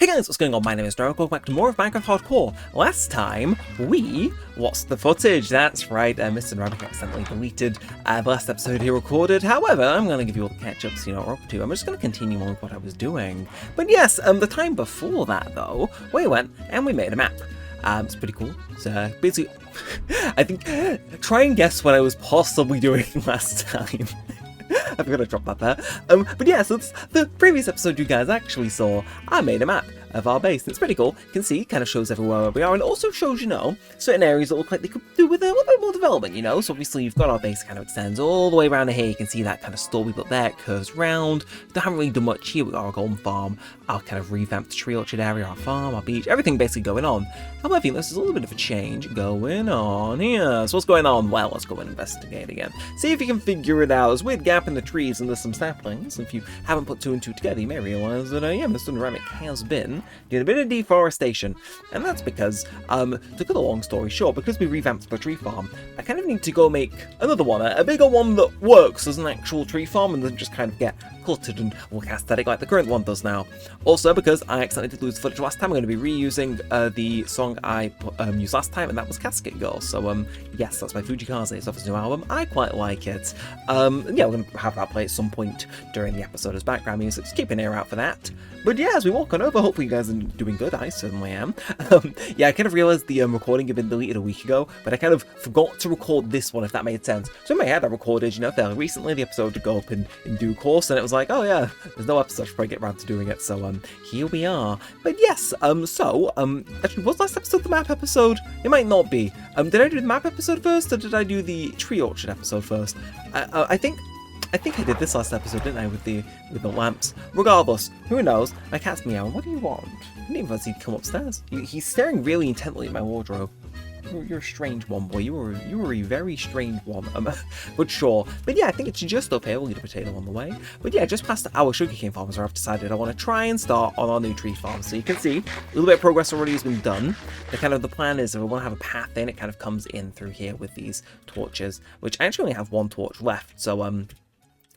Hey guys, what's going on? My name is Neremik. Welcome back to more of Minecraft Hardcore. Last time, we watched the footage. That's right, Mr. Neremik accidentally deleted the last episode he recorded. However, I'm going to give you all the catch-ups, you know, we're up to. I'm just going to continue on with what I was doing. But yes, the time before that, though, we went and we made a map. It's pretty cool. It's basically, I think, try and guess what I was possibly doing last time. I'm gonna drop that there. But yeah, since the previous episode you guys actually saw, I made a map of our base. And it's pretty cool. You can see, it kind of shows everywhere where we are, and it also shows, you know, certain areas that look like they could do with a little bit more development, you know? So obviously you've got our base kind of extends all the way around here. You can see that kind of store we built there, it curves round. They haven't really done much here. We've got our golden farm, our kind of revamped tree orchard area, our farm, our beach, everything basically going on. However, I think there's a little bit of a change going on here. So what's going on? Well, let's go and investigate again. See if you can figure it out. There's a weird gap in the trees and there's some saplings. If you haven't put two and two together, you may realise that, yeah, Mr. Neremik has been doing a bit of deforestation. And that's because, to cut a long story short, because we revamped the tree farm, I kind of need to go make another one, a bigger one that works as an actual tree farm and doesn't just kind of get cluttered and look aesthetic like the current one does now. Also, because I accidentally did lose footage last time, I'm going to be reusing the song I used last time, and that was Casket Girl. So, yes, that's by Fujikaze. It's off his new album. I quite like it. Yeah, we're going to have that play at some point during the episode as background music, so keep an ear out for that. But yeah, as we walk on over, hopefully you guys are doing good. I certainly am. Yeah, I kind of realised the recording had been deleted a week ago, but I kind of forgot to record this one, if that made sense. So in my head, I recorded, you know, fairly recently the episode to go up in due course, and it was like, oh yeah, there's no episode, I should probably get around to doing it, so here we are. But yes, actually, was last episode the map episode? It might not be. Did I do the map episode first, or did I do the tree orchard episode first? I think I did this last episode, didn't I, with the lamps. Regardless, who knows? My cat's meowing. What do you want? I didn't even fancy to come upstairs. He's staring really intently at my wardrobe. You're a strange one, boy. You were a very strange one. But sure. But yeah, I think it's just up here. We'll eat a potato on the way. But yeah, just past our sugarcane farms where I've decided I want to try and start on our new tree farm. So you can see a little bit of progress already has been done. The plan is if we want to have a path in, it kind of comes in through here with these torches, which I actually only have one torch left. So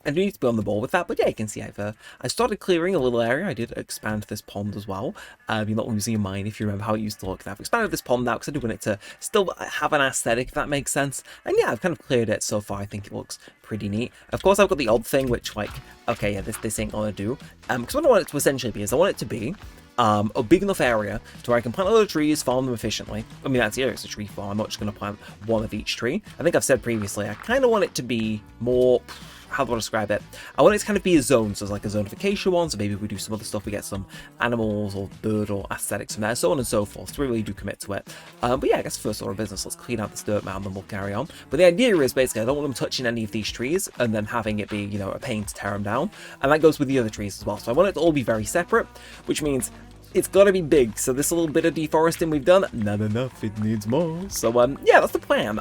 I do need to be on the ball with that, but yeah, you can see I started clearing a little area. I did expand this pond as well. You're not losing your mind if you remember how it used to look. I've expanded this pond now because I do want it to still have an aesthetic, if that makes sense. And yeah, I've kind of cleared it so far. I think it looks pretty neat. Of course, I've got the odd thing, which, like, okay, yeah, this ain't gonna do. Because what I want it to essentially be is I want it to be a big enough area to where I can plant a lot of trees, farm them efficiently. I mean, that's the area, it's a tree farm. I'm not just going to plant one of each tree. I think I've said previously, I kind of want it to be more, how do I describe it? I want it to kind of be a zone, so it's like a zonification one, so maybe if we do some other stuff, we get some animals or bird or aesthetics from there, so on and so forth. So we really do commit to it. But yeah, I guess first order of business, let's clean out this dirt mound and we'll carry on. But the idea is basically, I don't want them touching any of these trees and then having it be, you know, a pain to tear them down. And that goes with the other trees as well. So I want it to all be very separate, which means it's got to be big. So this little bit of deforesting we've done, not enough, it needs more. So yeah, that's the plan.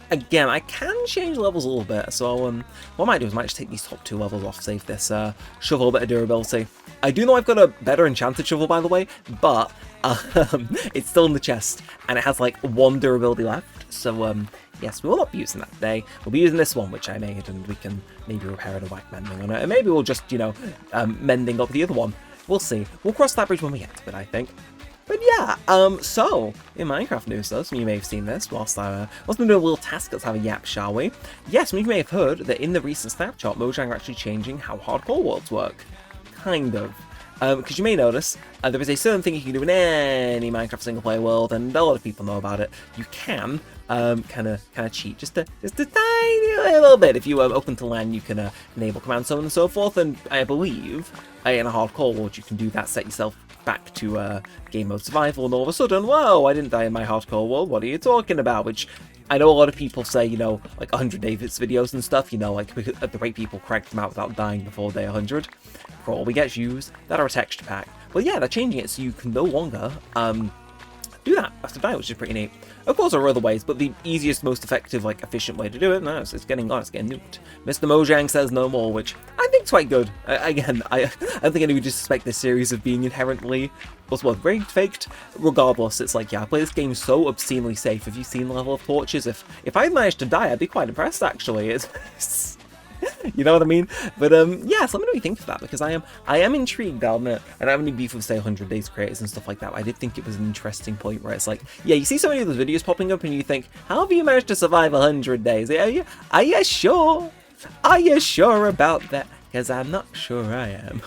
Again, I can change levels a little bit, so what I might do is I might just take these top two levels off, save this shovel a bit of durability. I do know I've got a better enchanted shovel, by the way, but it's still in the chest, and it has like one durability left, so yes, we will not be using that today. We'll be using this one, which I made, and we can maybe repair it and whack mending on it, and maybe we'll just, you know, mending up the other one. We'll see. We'll cross that bridge when we get to it, I think. But yeah, so, in Minecraft news though, some of you may have seen this whilst I'm doing a little task. Let's have a yap, shall we? Yes, some of you may have heard that in the recent snapshot, Mojang are actually changing how hardcore worlds work. Kind of. Because you may notice, there is a certain thing you can do in any Minecraft single-player world, and a lot of people know about it. You can kind of cheat just a tiny little bit. If you open to LAN, you can enable commands, so on and so forth. And I believe in a hardcore world, you can do that. Set yourself back to game mode survival, and all of a sudden, whoa! I didn't die in my hardcore world. What are you talking about? Which I know a lot of people say, you know, like 100 David's videos and stuff. You know, like at the rate people crack them out without dying before day 100. For all we get views that are a texture pack. Well, yeah, they're changing it so you can no longer do that after dying, which is pretty neat. Of course, there are other ways, but the easiest, most effective, like, efficient way to do it, no, it's getting nuked. Mr. Mojang says no more, which I think is quite good. Again, I don't think anyone would suspect this series of being inherently, what's the word, rigged, faked? Regardless, it's like, yeah, I play this game so obscenely safe. Have you seen the level of torches? If I managed to die, I'd be quite impressed, actually. You know what I mean? But yeah, so let me know what you think of that, because I am intrigued, I'll admit. I don't have any beef with, say, 100 Days creators and stuff like that, but I did think it was an interesting point where it's like, yeah, you see so many of those videos popping up and you think, how have you managed to survive 100 days? Are you sure? Are you sure about that? Because I'm not sure I am.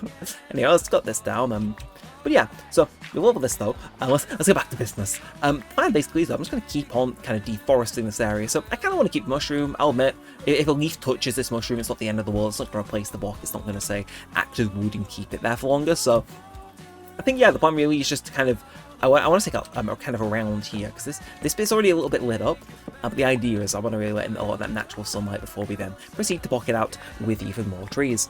Anyway, let's got this down. But yeah, so with all of this though, let's get back to business. Plan basically is I'm just going to keep on kind of deforesting this area. So I kind of want to keep mushroom. I'll admit, if a leaf touches this mushroom, it's not the end of the world. It's not going to replace the block. It's not going to say act as wood and keep it there for longer. So I think, yeah, the plan really is just to kind of, I want to take up kind of around here, because this bit's already a little bit lit up. But the idea is I want to really let in a lot of that natural sunlight before we then proceed to block it out with even more trees.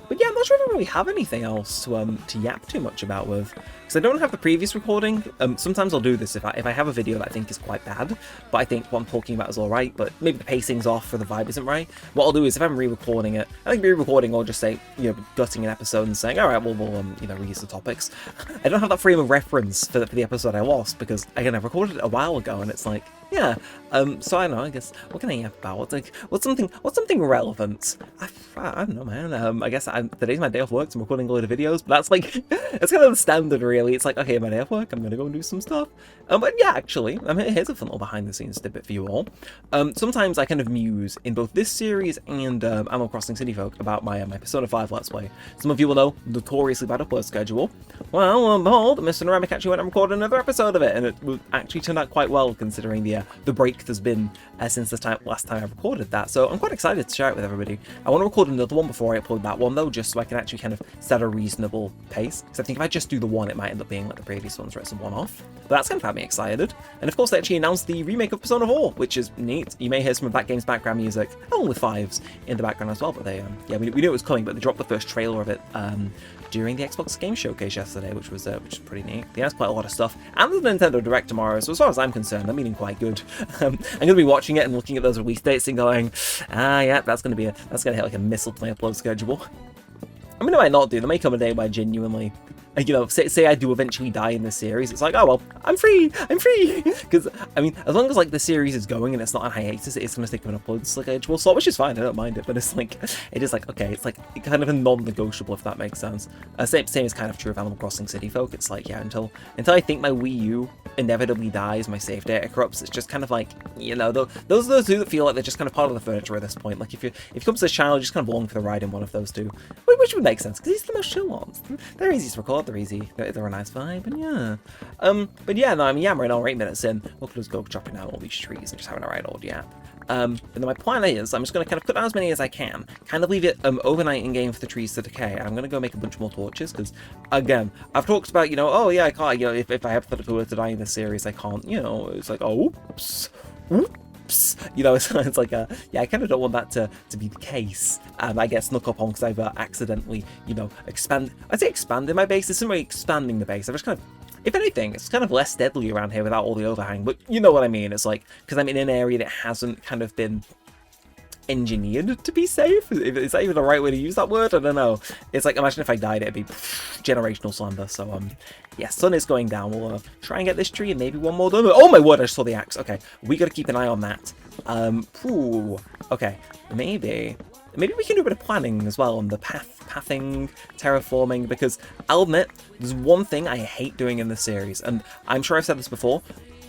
But yeah, I'm not sure if I really have anything else to yap too much about with, because I don't have the previous recording. Sometimes I'll do this if I have a video that I think is quite bad, but I think what I'm talking about is alright, but maybe the pacing's off or the vibe isn't right. What I'll do is if I'm re-recording it, I think re-recording I'll just say, gutting an episode and saying, alright, we'll reuse the topics. I don't have that frame of reference for the episode I lost, because again, I recorded it a while ago and it's like, yeah, so I don't know, I guess, what can I yap about? What's something relevant? I don't know, man. I guess today's my day off work, so I'm recording a load of videos, but that's like, it's kind of the standard, really. It's like, okay, my day off work, I'm gonna go and do some stuff. But yeah, actually, here's a fun little behind-the-scenes tidbit for you all. Sometimes I kind of muse in both this series and Animal Crossing City Folk about my Persona 5 Let's Play. Some of you will know, notoriously bad upload schedule. Well, behold, Mr. Neremik actually went and recorded another episode of it, and it actually turned out quite well, considering the break there's been since last time I recorded that. So I'm quite excited to share it with everybody. I want to record another one before I upload that one, though, just so I can actually kind of set a reasonable pace. Because I think if I just do the one, it might end up being like the previous ones, where it's a one-off. But that's kind of had me excited. And of course, they actually announced the remake of Persona 4, which is neat. You may hear some of that game's background music, along with Fives, in the background as well. But they, yeah, we knew it was coming, but they dropped the first trailer of it during the Xbox Game Showcase yesterday, which was pretty neat. They announced quite a lot of stuff, and the Nintendo Direct tomorrow. So as far as I'm concerned, I'm meaning quite good. I'm going to be watching it and looking at those release dates and going, yeah, that's going to hit like a missile to my upload schedule. I mean, they might not do. There may come a day where I genuinely, say I do eventually die in this series. It's like, oh well, I'm free. Because I mean, as long as like the series is going and it's not on hiatus, it's going to stick with an upload schedule slot, which is fine. I don't mind it. But it's like, it is like, okay, it's like kind of a non-negotiable, if that makes sense. Same is kind of true of Animal Crossing City Folk. It's like, yeah, until I think my Wii U inevitably dies, my save data corrupts. It's just kind of like, those are those two that feel like they're just kind of part of the furniture at this point. Like if you come to this channel, you just kind of belong for the ride in one of those two, which would make sense because these are the most chill ones. They're easy to record. They're easy. They're a nice vibe, and yeah. But yeah, no, I mean, yeah, we're now 8 minutes in. We'll just go chopping out all these trees and just having a right old yap. And then my plan is, I'm just going to kind of cut down as many as I can, kind of leave it overnight in game for the trees to decay, and I'm going to go make a bunch more torches, because, again, I've talked about, oh yeah, I can't, if I hypothetically were to die in this series, I can't, it's like, oh, oops. It's like, yeah, I kind of don't want that to be the case. I get snuck up on because I've accidentally, expanded my base. It's not really expanding the base. I've just kind of, if anything, it's kind of less deadly around here without all the overhang, but you know what I mean. It's like, because I'm in an area that hasn't kind of been engineered to be safe. Is that even the right way to use that word? I don't know. It's like, imagine if I died, it'd be generational slumber. So yeah, sun is going down. We'll try and get this tree and maybe one more done. Oh my word, I just saw the axe. Okay, we gotta keep an eye on that. Okay, maybe we can do a bit of planning as well on the pathing, terraforming, because I'll admit, there's one thing I hate doing in this series, and I'm sure I've said this before.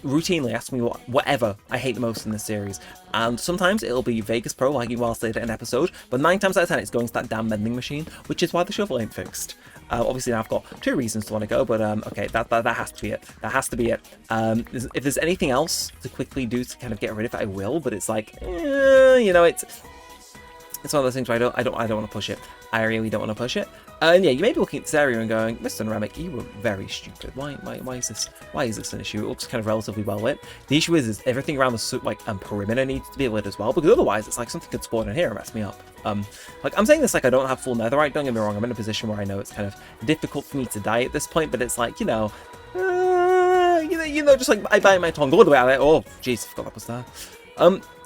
Routinely ask me whatever I hate the most in this series, and sometimes it'll be Vegas Pro lagging whilst I edit an episode, but 9 times out of 10 it's going to that damn mending machine, which is why the shovel ain't fixed. Obviously now I've got 2 reasons to want to go, but okay, that has to be it. That has to be it. If there's anything else to quickly do to kind of get rid of it, I will, but it's like, it's one of those things where I don't want to push it. I really don't want to push it. And yeah, you may be looking at this area and going, Mr. Neremik, you were very stupid. Why is this an issue? It looks kind of relatively well lit. The issue is everything around the perimeter needs to be lit as well, because otherwise it's like something could spawn in here and mess me up. Like I'm saying this like I don't have full netherite, don't get me wrong, I'm in a position where I know it's kind of difficult for me to die at this point, but it's like, just like I bite my tongue all the way out of it. Oh, jeez, I forgot that was there.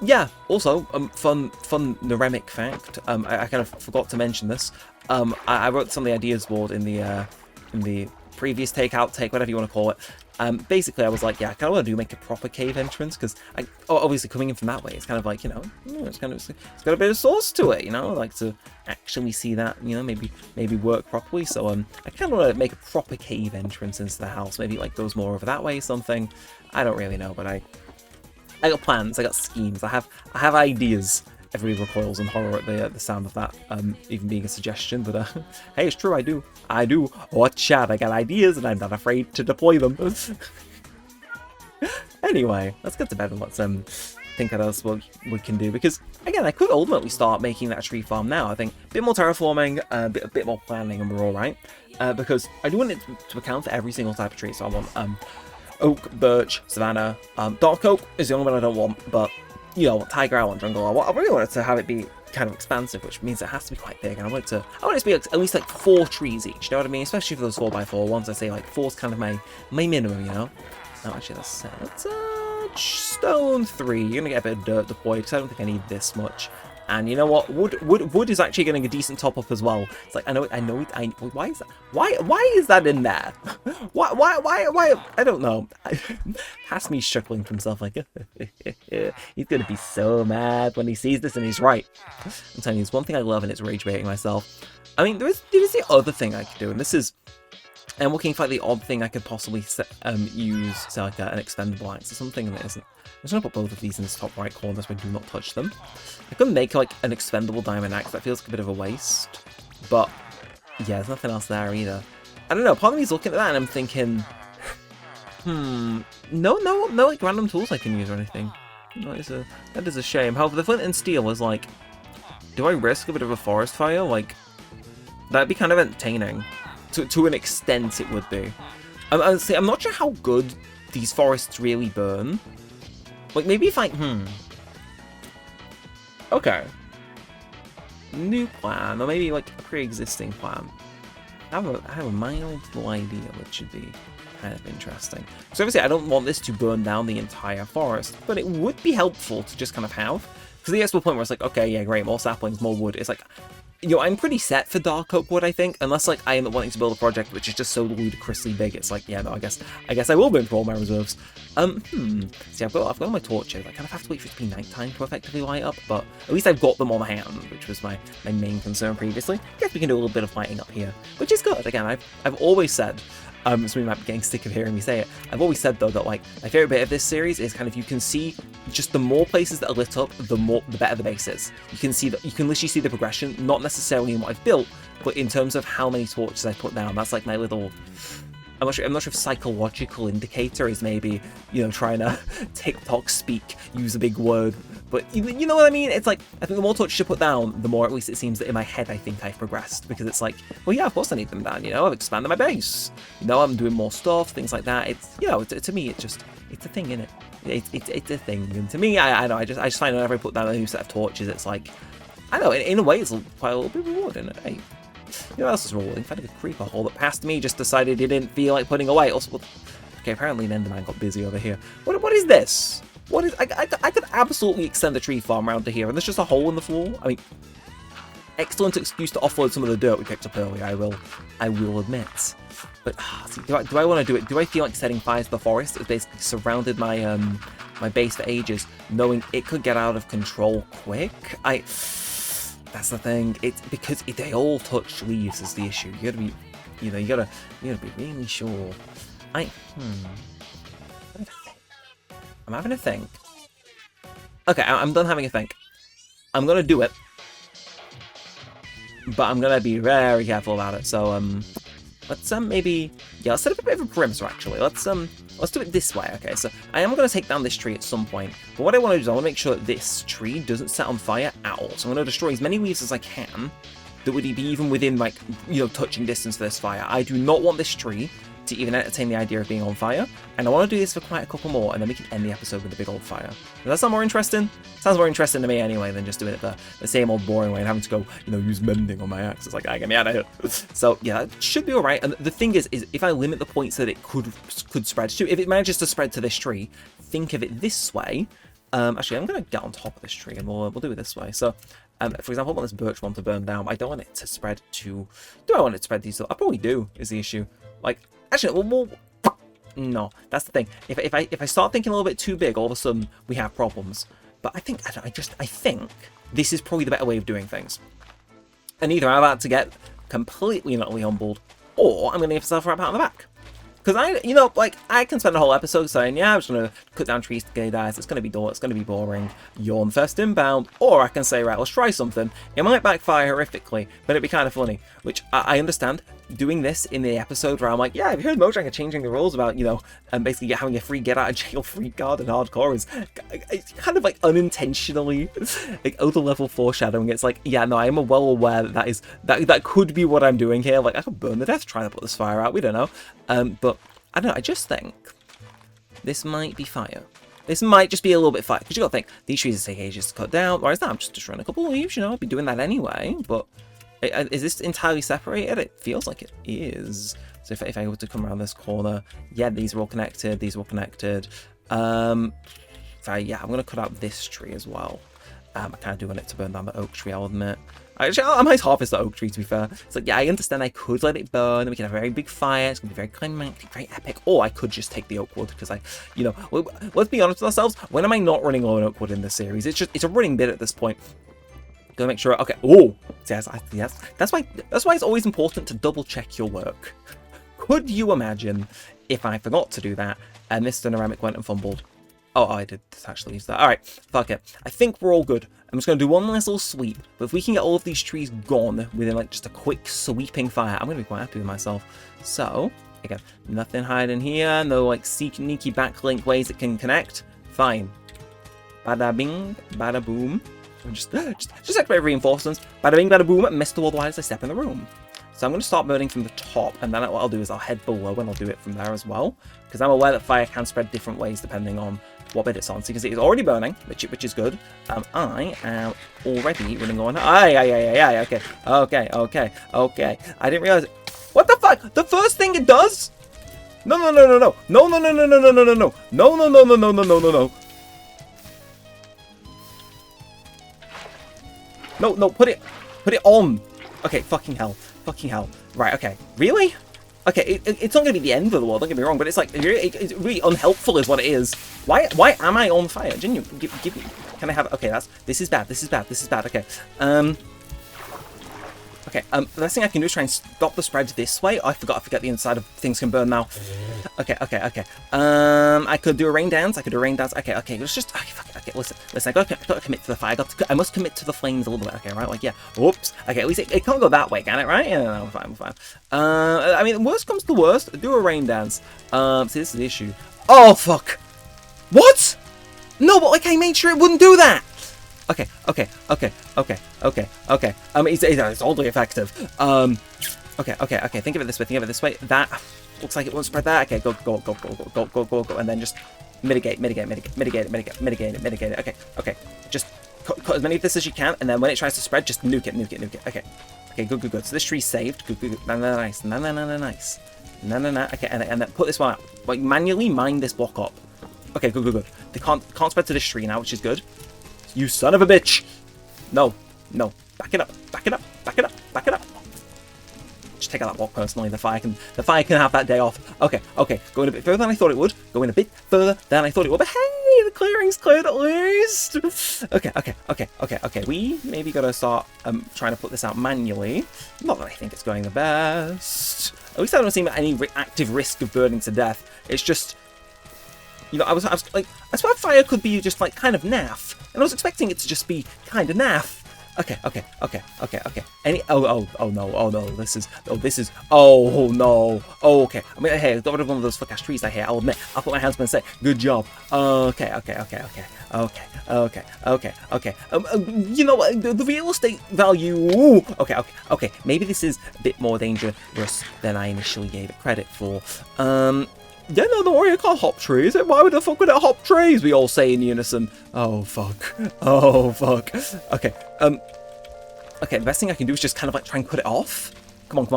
Yeah, also, fun Neremik fact, I kind of forgot to mention this. I wrote this on the ideas board in the previous take, outtake, whatever you want to call it. Basically, I was like, yeah, I kind of want to make a proper cave entrance, because obviously coming in from that way, it's kind of like, it's got a bit of source to it, I like to actually see that, maybe work properly. So I kind of want to make a proper cave entrance into the house, maybe like goes more over that way, something. I don't really know, but I got plans, I got schemes, I have ideas. Everybody recoils in horror at the sound of that, even being a suggestion, but hey, it's true, I do. Watch out, I got ideas and I'm not afraid to deploy them. Anyway, let's get to bed and let's think what else we can do, because again, I could ultimately start making that tree farm now. I think a bit more terraforming, a bit more planning, and we're alright, because I do want it to account for every single type of tree. So I want oak, birch, savanna, dark oak is the only one I don't want, but tiger, I want jungle. I really want it to have it be kind of expansive, which means it has to be quite big, and I want it to be at least like 4 trees each, you know what I mean? Especially for those 4x4 ones, I say like 4's kind of my minimum, No, actually, let's stone 3. You're gonna get a bit of dirt deployed, because I don't think I need this much. And you know what? Wood is actually getting a decent top up as well. It's like I know. Why is that? Why is that in there? Why? I don't know. Has me chuckling to himself like, he's gonna be so mad when he sees this, and he's right. I'm telling you, there's one thing I love, and it's rage baiting myself. I mean, there is the other thing I could do, and this is. I'm looking for like the odd thing I could possibly use, say like an expendable axe or something that isn't. I'm just going to put both of these in this top right corner so I do not touch them. I could make like an expendable diamond axe, that feels like a bit of a waste. But yeah, there's nothing else there either. I don't know, part of me is looking at that and I'm thinking, no like random tools I can use or anything. That is a shame. However, the flint and steel is like, do I risk a bit of a forest fire? Like, that'd be kind of entertaining. To an extent, it would be. I'm not sure how good these forests really burn. Like, maybe if I... Okay. New plan, or maybe, like, a pre-existing plan. I have a mild little idea which should be kind of interesting. So obviously, I don't want this to burn down the entire forest, but it would be helpful to just kind of have. Because it gets to a point where it's like, okay, yeah, great, more saplings, more wood. It's like... I'm pretty set for dark oak wood, I think, unless like I end up wanting to build a project which is just so ludicrously big. It's like, yeah, no, I guess I will burn through all my reserves. See, I've got all my torches. I kind of have to wait for it to be nighttime to effectively light up, but at least I've got them on hand, which was my main concern previously. I guess we can do a little bit of lighting up here, which is good. Again, I've always said. So we might be getting sick of hearing me say it. I've always said though that like my favorite bit of this series is kind of you can see just the more places that are lit up, the better the base is. You can literally see the progression, not necessarily in what I've built, but in terms of how many torches I put down. That's like my little. I'm not sure if psychological indicator is maybe trying to TikTok speak, use a big word, but you know what I mean. It's like I think the more torches you put down, the more at least it seems that in my head I think I've progressed, because it's like, well, yeah, of course I need them down. I've expanded my base. I'm doing more stuff, things like that. It's to me it's a thing, innit? It's a thing, and to me I know I just find whenever I put down a new set of torches, it's like I know in a way it's quite a little bit rewarding. Hey. You know what else is rolling? Finding a creeper hole that passed me, just decided he didn't feel like putting away. Also, okay, apparently an Enderman got busy over here. What is this? What is? I could absolutely extend the tree farm around to here, and there's just a hole in the floor. I mean, excellent excuse to offload some of the dirt we picked up earlier. I will admit. But see, do I want to do it? Do I feel like setting fire to the forest that basically surrounded my my base for ages, knowing it could get out of control quick? That's the thing. It's because they all touch leaves is the issue. You gotta be, you gotta be really sure. I'm having a think. Okay, I'm done having a think. I'm gonna do it, but I'm gonna be very careful about it. So let's maybe let's set up a bit of a perimeter actually. Let's do it this way. Okay, so I am gonna take down this tree at some point, but what I want to do is I want to make sure that this tree doesn't set on fire at all. So I'm gonna destroy as many leaves as I can that would be even within like touching distance for this fire. I do not want this tree to even entertain the idea of being on fire, and I want to do this for quite a couple more, and then we can end the episode with a big old fire. Does that sound more interesting? Sounds more interesting to me anyway than just doing it the same old boring way and having to go, use mending on my axe. It's like, get me out of here. So yeah, that should be alright. And the thing is if I limit the points that it could spread to, if it manages to spread to this tree, think of it this way. Actually, I'm going to get on top of this tree and we'll do it this way. So, for example, I want this birch one to burn down. I don't want it to spread to... Do I want it to spread these? I probably do, is the issue. Like, Actually, no, that's the thing. If I start thinking a little bit too big, all of a sudden we have problems. But I think this is probably the better way of doing things. And either I'm about to get completely and utterly humbled, or I'm going to give myself a right pat on the back. Because I can spend a whole episode saying, yeah, I'm just going to cut down trees to get dice, it's going to be dull, it's going to be boring, you're on first inbound, or I can say, right, let's try something. It might backfire horrifically, but it'd be kind of funny, which I understand. Doing this in the episode where I'm like, yeah, have you heard Mojang changing the rules about, basically having a free get out of jail free card in hardcore is kind of like unintentionally like other level foreshadowing. It's like, yeah, no, I am well aware that could be what I'm doing here. Like, I could burn the death trying to put this fire out, we don't know. But I don't know, I just think this might be fire. This might just be a little bit fire, because you gotta think, these trees take ages to cut down, whereas now I'm just destroying a couple of leaves, I'd be doing that anyway, but is this entirely separated? It feels like it is. So if I were to come around this corner, yeah, these are all connected, these are all connected. I'm gonna cut out this tree as well. I kind of do want it to burn down the oak tree, I'll admit. Actually, I might harvest the oak tree, to be fair. It's like, yeah, I understand I could let it burn, and we can have a very big fire, it's gonna be very climactic, very epic, or I could just take the oak wood, because let's be honest with ourselves, when am I not running low on oak wood in this series? It's a running bit at this point. Gotta make sure, okay, oh, yes, that's why it's always important to double check your work. Could you imagine if I forgot to do that, and Mr. Neremik went and fumbled? Oh, I did actually use that. Alright, fuck it. I think we're all good. I'm just going to do one last little sweep, but if we can get all of these trees gone within, like, just a quick sweeping fire, I'm going to be quite happy with myself. So, again, nothing hiding here, no, like, sneaky backlink ways that can connect. Fine. Bada bing, bada boom. Just activate reinforcements. Bada bing, bada boom, missed the wall while I step in the room. So I'm going to start burning from the top, and then what I'll do is I'll head below and I'll do it from there as well, because I'm aware that fire can spread different ways depending on what bit it's on. So you can see it's already burning, which is good. I am already running on. Okay. I didn't realize it. What the fuck? The first thing it does? No. No, put it on. Okay, fucking hell. Right, okay. Really? Okay, it's not going to be the end of the world, don't get me wrong, but it's like, it's really unhelpful is what it is. Why am I on fire? Genuinely, give me, can I have, okay, this is bad, okay. The best thing I can do is try and stop the spread this way. Oh, I forgot the inside of things can burn now. Okay. I could do a rain dance. Okay. Let's just, okay, listen. I gotta commit to the fire. I must commit to the flames a little bit. Okay, right, like, yeah. Oops. Okay, at least it can't go that way, can it, right? Yeah, no, we're fine. I mean, worst comes to worst, do a rain dance. See, this is the issue. Oh, fuck. What? No, but, like, I made sure it wouldn't do that. Okay. It's oddly effective. Okay. Think of it this way. That looks like it won't spread that. Okay, go, and then just mitigate it. Okay. Just cut as many of this as you can, and then when it tries to spread, just nuke it. Okay, good. So this tree's saved. Good. Nice. Okay, and then put this one out. Like, manually mine this block up. Okay, good. They can't spread to this tree now, which is good. You son of a bitch! No. Back it up. Just take out that block personally. The fire can have that day off. Okay. Going a bit further than I thought it would. But hey, the clearing's cleared at least. Okay. We maybe gotta start trying to put this out manually. Not that I think it's going the best. At least I don't see any active risk of burning to death. It's just, I was like, I swear fire could be just like kind of naff, and I was expecting it to just be kind of naff. Okay. Okay. I mean, hey, I got rid of one of those fuck ass trees I hear. I'll admit. I'll put my hands up and say, good job. Okay. The real estate value. Ooh. Okay. Maybe this is a bit more dangerous than I initially gave it credit for. Yeah, no, don't worry, I can't hop trees. Why would the fuck would it hop trees? We all say in unison. Oh, fuck. Okay, okay, the best thing I can do is just kind of like try and cut it off. Come on.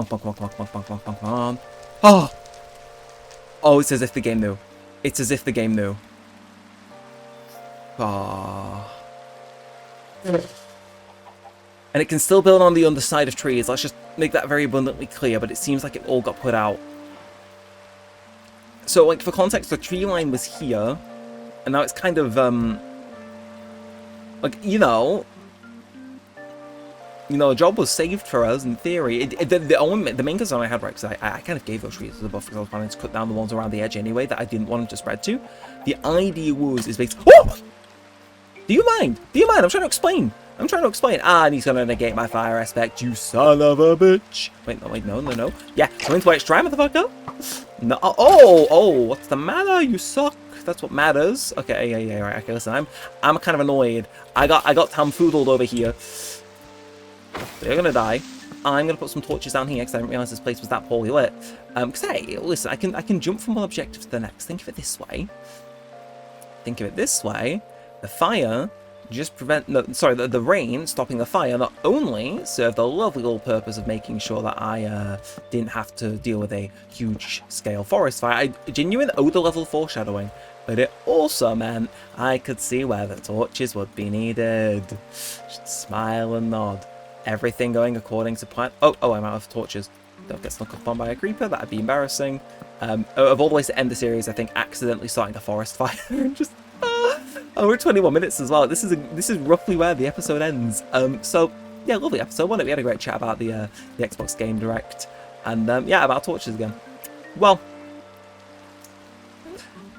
Oh, it's as if the game knew. And it can still build on the underside of trees. Let's just make that very abundantly clear, but it seems like it all got put out. So, like, for context, the tree line was here, and now it's kind of, like, you know, a job was saved for us in theory. The main concern I had, right, because I kind of gave those trees as a buffer because I was planning to cut down the ones around the edge anyway that I didn't want them to spread to. The idea is basically... Oh! Do you mind? Do you mind? I'm trying to explain. Ah, and he's going to negate my fire aspect, you son of a bitch. Wait, no. Yeah, come into Twitch, try, motherfucker. No, oh, what's the matter? You suck. That's what matters. Okay, yeah, right. Okay, listen, I'm kind of annoyed. I got tomfoodled over here. They're gonna die. I'm gonna put some torches down here because I didn't realize this place was that poorly lit. Because hey, listen, I can jump from one objective to the next. Think of it this way. The fire just the rain stopping the fire not only served the lovely little purpose of making sure that I didn't have to deal with a huge scale forest fire. I genuine Oda level foreshadowing, but it also meant I could see where the torches would be needed. Just smile and nod. Everything going according to plan. Oh, I'm out of torches. Don't get snuck up on by a creeper. That'd be embarrassing. Of all the ways to end the series, I think accidentally starting a forest fire. Just we're 21 minutes as well. This is roughly where the episode ends. So yeah, lovely episode. Wasn't it? We had a great chat about the Xbox Game Direct, and yeah, about torches again. Well,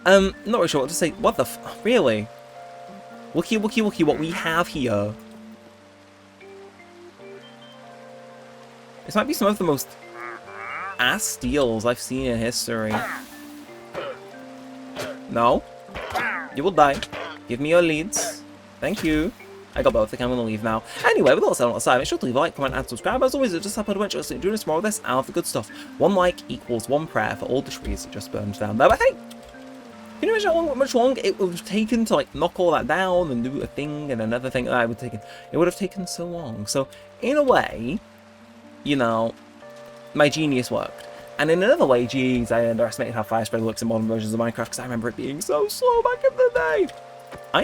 not really sure what to say. What the really? Looky, what we have here. This might be some of the most ass steals I've seen in history. No. You will die. Give me your leads. Thank you. I got both. I think I'm going to leave now. Anyway, with all that on the side, make sure to leave a like, comment, and subscribe. As always, it's just happened to mention us doing more of this and all the good stuff. 1 like equals 1 prayer for all the trees that just burned down there. But hey, can you imagine how much longer it would have taken to like knock all that down and do a thing and another thing that I would take? It would have taken so long. So in a way, you know, my genius worked. And in another way, geez, I underestimated how fire spread works in modern versions of Minecraft because I remember it being so slow back in the day. I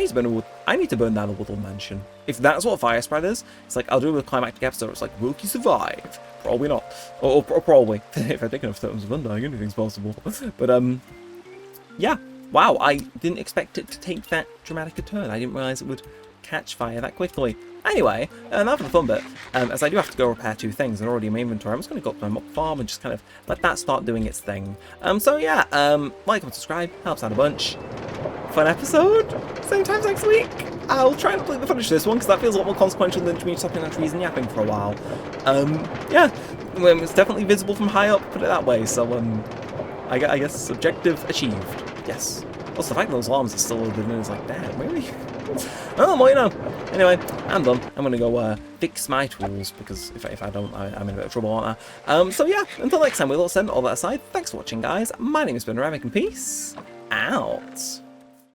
need to burn down a woodland mansion. If that's what fire spread is, it's like I'll do a climactic episode. It's like, will you survive? Probably not. Or probably. If I take enough totems of undying, anything's possible. But yeah. Wow, I didn't expect it to take that dramatic a turn. I didn't realize it would catch fire that quickly. Anyway, now for the fun bit, as I do have to go repair 2 things, and already in my inventory, I'm just going to go up to my mock farm and just kind of let that start doing its thing. So yeah, like, comment, subscribe, helps out a bunch. Fun episode, same time next week. I'll try and completely finish this one, because that feels a lot more consequential than me stopping on trees and yapping for a while. Yeah, it's definitely visible from high up, put it that way, so, I guess objective achieved, yes. Also, the fact that those alarms are still loaded in is like, damn, really? Oh, well, you know. Anyway, I'm done. I'm going to go fix my tools, because if I don't, I'm in a bit of trouble, aren't I? So yeah, until next time, we'll send all that aside. Thanks for watching, guys. My name has been Neremik, and peace out.